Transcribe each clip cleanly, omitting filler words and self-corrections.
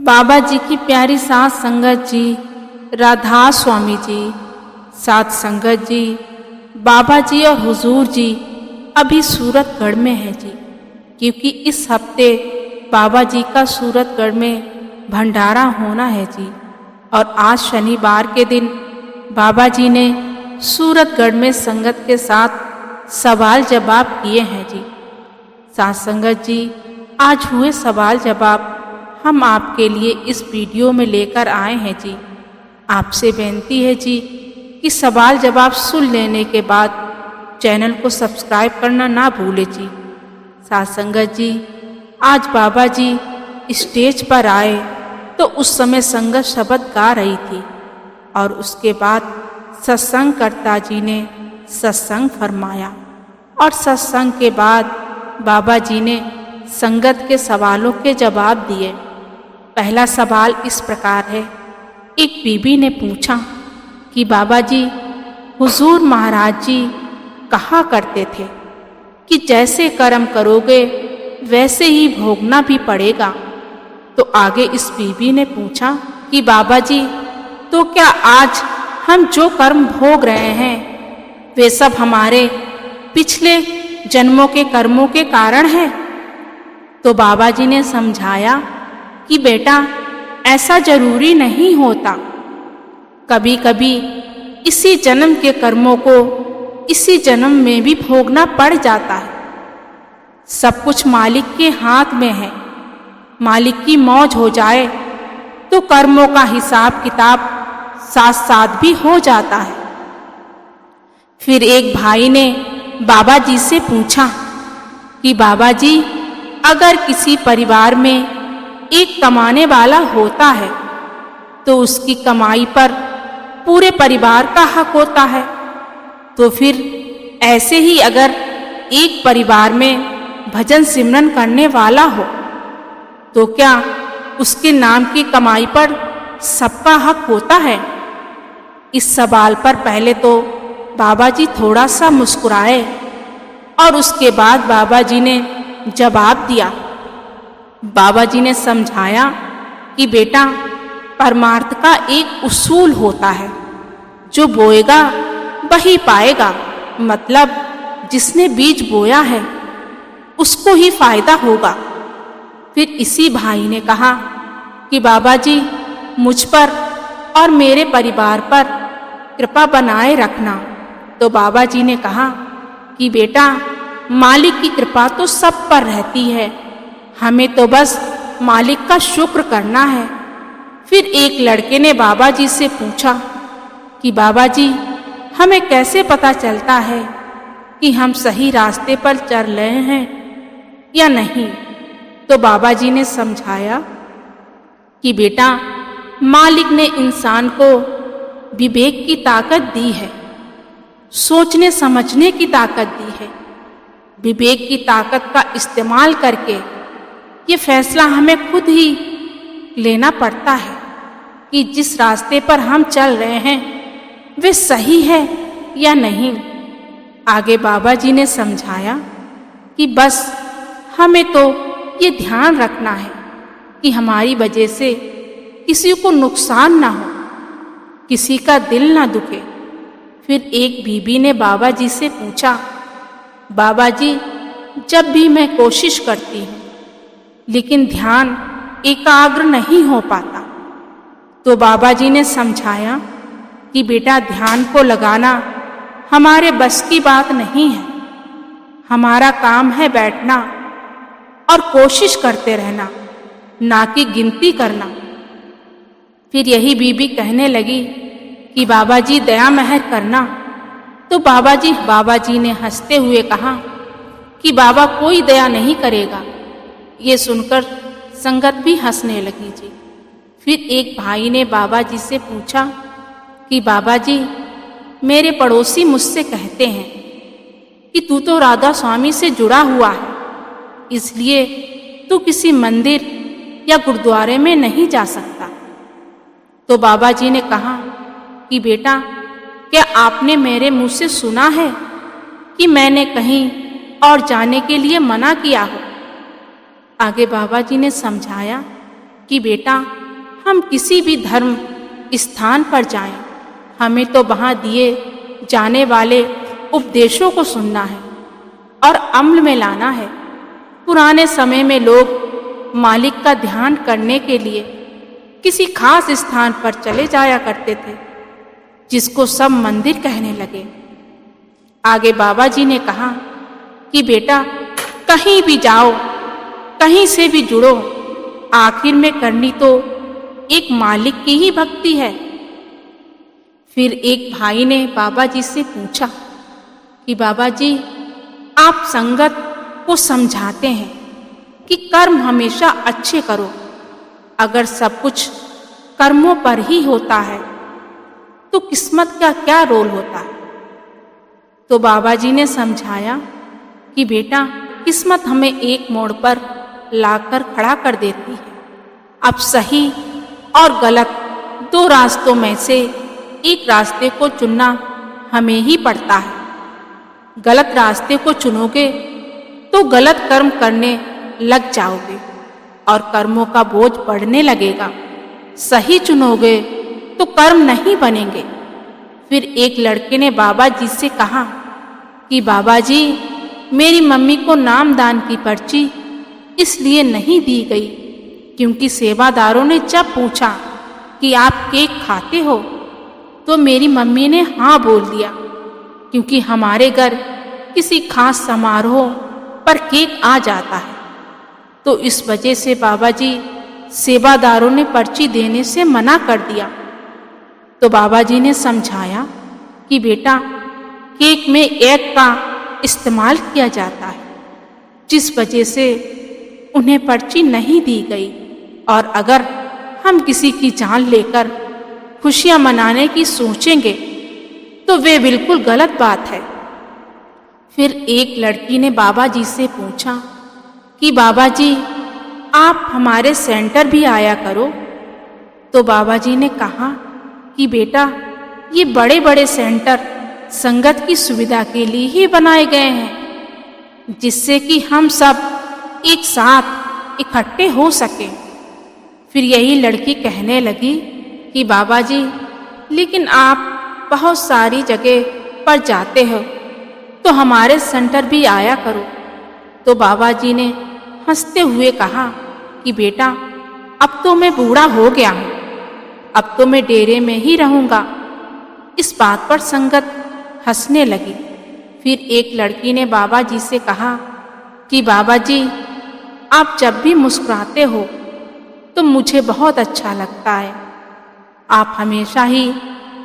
बाबा जी की प्यारी साथ संगत जी, राधा स्वामी जी, साथ संगत जी, बाबा जी और हुजूर जी अभी सूरतगढ़ में हैं जी, क्योंकि इस हफ्ते बाबा जी का सूरतगढ़ में भंडारा होना है जी। और आज शनिवार के दिन बाबा जी ने सूरतगढ़ में संगत के साथ सवाल जवाब किए हैं जी। साथ संगत जी, आज हुए सवाल जवाब हम आपके लिए इस वीडियो में लेकर आए हैं जी। आपसे बेनती है जी कि सवाल जवाब सुन लेने के बाद चैनल को सब्सक्राइब करना ना भूले जी। साथ संगत जी, आज बाबा जी स्टेज पर आए तो उस समय संगत शब्द गा रही थी और उसके बाद सत्संग कर्ता जी ने सत्संग फरमाया और सत्संग के बाद बाबा जी ने संगत के सवालों के जवाब दिए। पहला सवाल इस प्रकार है। एक बीबी ने पूछा कि बाबा जी, हुजूर महाराज जी कहा करते थे कि जैसे कर्म करोगे वैसे ही भोगना भी पड़ेगा। तो आगे इस बीबी ने पूछा कि बाबा जी, तो क्या आज हम जो कर्म भोग रहे हैं वे सब हमारे पिछले जन्मों के कर्मों के कारण है? तो बाबा जी ने समझाया कि बेटा, ऐसा जरूरी नहीं होता। कभी कभी इसी जन्म के कर्मों को इसी जन्म में भी भोगना पड़ जाता है। सब कुछ मालिक के हाथ में है। मालिक की मौज हो जाए तो कर्मों का हिसाब किताब साथ साथ भी हो जाता है। फिर एक भाई ने बाबा जी से पूछा कि बाबा जी, अगर किसी परिवार में एक कमाने वाला होता है तो उसकी कमाई पर पूरे परिवार का हक होता है। तो फिर ऐसे ही अगर एक परिवार में भजन सिमरन करने वाला हो तो क्या उसके नाम की कमाई पर सबका हक होता है? इस सवाल पर पहले तो बाबा जी थोड़ा सा मुस्कुराए और उसके बाद बाबा जी ने जवाब दिया। बाबा जी ने समझाया कि बेटा, परमार्थ का एक उसूल होता है, जो बोएगा वही पाएगा। मतलब जिसने बीज बोया है उसको ही फायदा होगा। फिर इसी भाई ने कहा कि बाबा जी, मुझ पर और मेरे परिवार पर कृपा बनाए रखना। तो बाबा जी ने कहा कि बेटा, मालिक की कृपा तो सब पर रहती है, हमें तो बस मालिक का शुक्र करना है। फिर एक लड़के ने बाबा जी से पूछा कि बाबा जी, हमें कैसे पता चलता है कि हम सही रास्ते पर चल रहे हैं या नहीं? तो बाबा जी ने समझाया कि बेटा, मालिक ने इंसान को विवेक की ताकत दी है, सोचने समझने की ताकत दी है। विवेक की ताकत का इस्तेमाल करके ये फैसला हमें खुद ही लेना पड़ता है कि जिस रास्ते पर हम चल रहे हैं वे सही है या नहीं। आगे बाबा जी ने समझाया कि बस हमें तो ये ध्यान रखना है कि हमारी वजह से किसी को नुकसान ना हो, किसी का दिल ना दुखे। फिर एक बीबी ने बाबा जी से पूछा, बाबा जी, जब भी मैं कोशिश करती हूँ लेकिन ध्यान एकाग्र नहीं हो पाता। तो बाबा जी ने समझाया कि बेटा, ध्यान को लगाना हमारे बस की बात नहीं है। हमारा काम है बैठना और कोशिश करते रहना, ना कि गिनती करना। फिर यही बीबी कहने लगी कि बाबा जी, दया महर करना। तो बाबा जी ने हंसते हुए कहा कि बाबा कोई दया नहीं करेगा। ये सुनकर संगत भी हंसने लगी जी। फिर एक भाई ने बाबा जी से पूछा कि बाबा जी, मेरे पड़ोसी मुझसे कहते हैं कि तू तो राधा स्वामी से जुड़ा हुआ है, इसलिए तू किसी मंदिर या गुरुद्वारे में नहीं जा सकता। तो बाबा जी ने कहा कि बेटा, क्या आपने मेरे मुंह से सुना है कि मैंने कहीं और जाने के लिए मना किया हो? आगे बाबा जी ने समझाया कि बेटा हम किसी भी धर्म स्थान पर जाएं, हमें तो वहाँ दिए जाने वाले उपदेशों को सुनना है और अमल में लाना है। पुराने समय में लोग मालिक का ध्यान करने के लिए किसी खास स्थान पर चले जाया करते थे, जिसको सब मंदिर कहने लगे। आगे बाबा जी ने कहा कि बेटा कहीं भी जाओ, कहीं से भी जुड़ो, आखिर में करनी तो एक मालिक की ही भक्ति है। फिर एक भाई ने बाबा जी से पूछा कि बाबा जी, आप संगत को समझाते हैं कि कर्म हमेशा अच्छे करो, अगर सब कुछ कर्मों पर ही होता है तो किस्मत का क्या रोल होता है? तो बाबा जी ने समझाया कि बेटा किस्मत हमें एक मोड़ पर लाकर खड़ा कर देती है। अब सही और गलत दो रास्तों में से एक रास्ते को चुनना हमें ही पड़ता है। गलत रास्ते को चुनोगे तो गलत कर्म करने लग जाओगे और कर्मों का बोझ बढ़ने लगेगा। सही चुनोगे तो कर्म नहीं बनेंगे। फिर एक लड़के ने बाबा जी से कहा कि बाबा जी, मेरी मम्मी को नामदान की पर्ची इसलिए नहीं दी गई क्योंकि सेवादारों ने जब पूछा कि आप केक खाते हो तो मेरी मम्मी ने हाँ बोल दिया, क्योंकि हमारे घर किसी खास समारोह पर केक आ जाता है। तो इस वजह से बाबा जी सेवादारों ने पर्ची देने से मना कर दिया। तो बाबा जी ने समझाया कि बेटा केक में एग का इस्तेमाल किया जाता है, जिस वजह से उन्हें पर्ची नहीं दी गई। और अगर हम किसी की जान लेकर खुशियां मनाने की सोचेंगे तो वे बिल्कुल गलत बात है। फिर एक लड़की ने बाबा जी से पूछा कि बाबा जी, आप हमारे सेंटर भी आया करो। तो बाबा जी ने कहा कि बेटा ये बड़े बड़े सेंटर संगत की सुविधा के लिए ही बनाए गए हैं, जिससे कि हम सब एक साथ इकट्ठे हो सकें। फिर यही लड़की कहने लगी कि बाबा जी, लेकिन आप बहुत सारी जगह पर जाते हो तो हमारे सेंटर भी आया करो। तो बाबा जी ने हंसते हुए कहा कि बेटा अब तो मैं बूढ़ा हो गया हूँ, अब तो मैं डेरे में ही रहूँगा। इस बात पर संगत हंसने लगी। फिर एक लड़की ने बाबा जी से कहा कि बाबा जी, आप जब भी मुस्कुराते हो तो मुझे बहुत अच्छा लगता है। आप हमेशा ही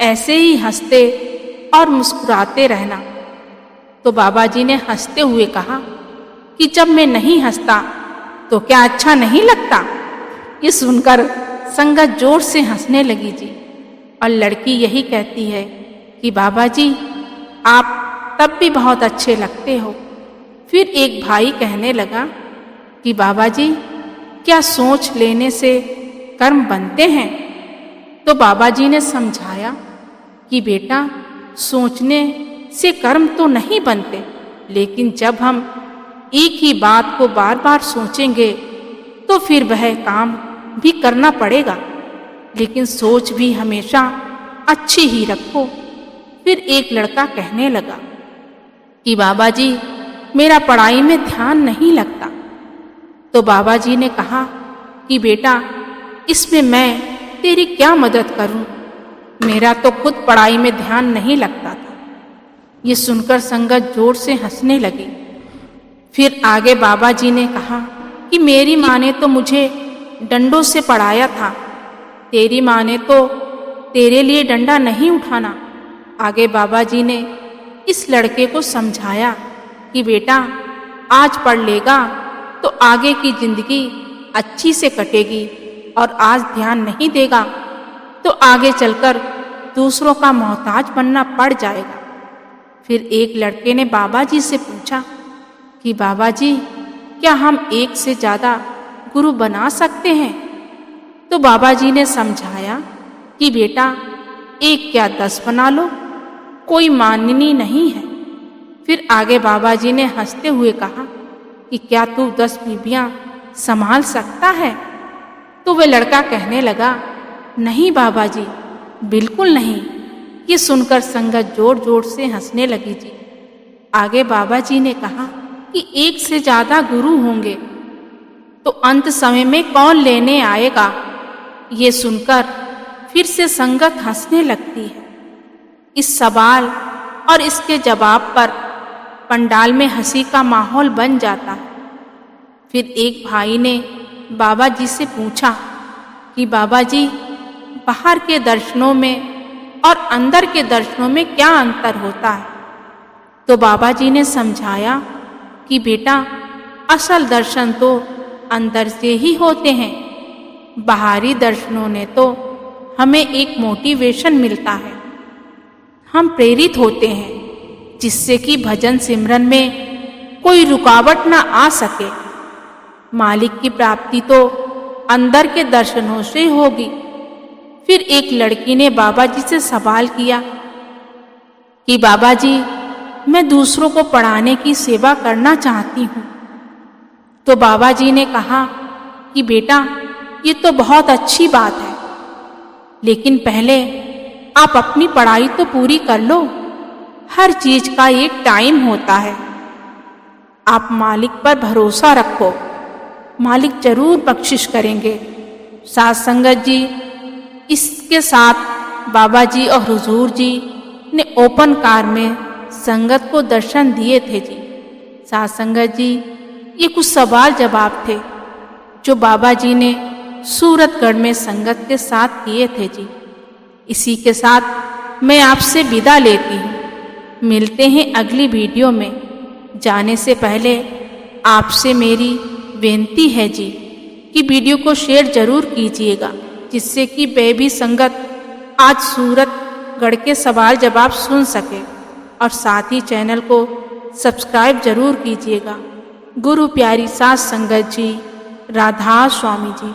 ऐसे ही हंसते और मुस्कुराते रहना। तो बाबा जी ने हंसते हुए कहा कि जब मैं नहीं हंसता तो क्या अच्छा नहीं लगता? ये सुनकर संगत जोर से हंसने लगी जी। और लड़की यही कहती है कि बाबा जी, आप तब भी बहुत अच्छे लगते हो। फिर एक भाई कहने लगा कि बाबा जी, क्या सोच लेने से कर्म बनते हैं? तो बाबा जी ने समझाया कि बेटा सोचने से कर्म तो नहीं बनते, लेकिन जब हम एक ही बात को बार बार सोचेंगे तो फिर वह काम भी करना पड़ेगा, लेकिन सोच भी हमेशा अच्छी ही रखो। फिर एक लड़का कहने लगा कि बाबा जी, मेरा पढ़ाई में ध्यान नहीं लगता। तो बाबा जी ने कहा कि बेटा इसमें मैं तेरी क्या मदद करूं? मेरा तो खुद पढ़ाई में ध्यान नहीं लगता था। ये सुनकर संगत जोर से हंसने लगी। फिर आगे बाबा जी ने कहा कि मेरी माँ ने तो मुझे डंडों से पढ़ाया था, तेरी माँ ने तो तेरे लिए डंडा नहीं उठाना। आगे बाबा जी ने इस लड़के को समझाया कि बेटा आज पढ़ लेगा तो आगे की जिंदगी अच्छी से कटेगी, और आज ध्यान नहीं देगा तो आगे चलकर दूसरों का मोहताज बनना पड़ जाएगा। फिर एक लड़के ने बाबा जी से पूछा कि बाबा जी, क्या हम एक से ज़्यादा गुरु बना सकते हैं? तो बाबा जी ने समझाया कि बेटा एक क्या 10 बना लो, कोई माननी नहीं है। फिर आगे बाबा जी ने हंसते हुए कहा कि क्या तू 10 बीबियां संभाल सकता है? तो वह लड़का कहने लगा, नहीं बाबा जी, बिल्कुल नहीं। ये सुनकर संगत जोर जोर से हंसने लगी जी। आगे बाबा जी ने कहा कि एक से ज्यादा गुरु होंगे तो अंत समय में कौन लेने आएगा। ये सुनकर फिर से संगत हंसने लगती है। इस सवाल और इसके जवाब पर पंडाल में हंसी का माहौल बन जाता है। फिर एक भाई ने बाबा जी से पूछा कि बाबा जी, बाहर के दर्शनों में और अंदर के दर्शनों में क्या अंतर होता है। तो बाबा जी ने समझाया कि बेटा, असल दर्शन तो अंदर से ही होते हैं। बाहरी दर्शनों ने तो हमें एक मोटिवेशन मिलता है, हम प्रेरित होते हैं जिससे कि भजन सिमरन में कोई रुकावट ना आ सके। मालिक की प्राप्ति तो अंदर के दर्शनों से होगी। फिर एक लड़की ने बाबा जी से सवाल किया कि बाबा जी, मैं दूसरों को पढ़ाने की सेवा करना चाहती हूँ। तो बाबा जी ने कहा कि बेटा, ये तो बहुत अच्छी बात है, लेकिन पहले आप अपनी पढ़ाई तो पूरी कर लो। हर चीज का एक टाइम होता है। आप मालिक पर भरोसा रखो, मालिक जरूर बख्शिश करेंगे। साथ संगत जी, इसके साथ बाबा जी और हुजूर जी ने ओपन कार में संगत को दर्शन दिए थे जी। साथ संगत जी, ये कुछ सवाल जवाब थे जो बाबा जी ने सूरतगढ़ में संगत के साथ किए थे जी। इसी के साथ मैं आपसे विदा लेती हूँ। मिलते हैं अगली वीडियो में। जाने से पहले आपसे मेरी बेनती है जी कि वीडियो को शेयर जरूर कीजिएगा, जिससे कि वे भी संगत आज सूरतगढ़ के सवाल जवाब सुन सके। और साथ ही चैनल को सब्सक्राइब जरूर कीजिएगा। गुरु प्यारी साथ संगत जी, राधा स्वामी जी।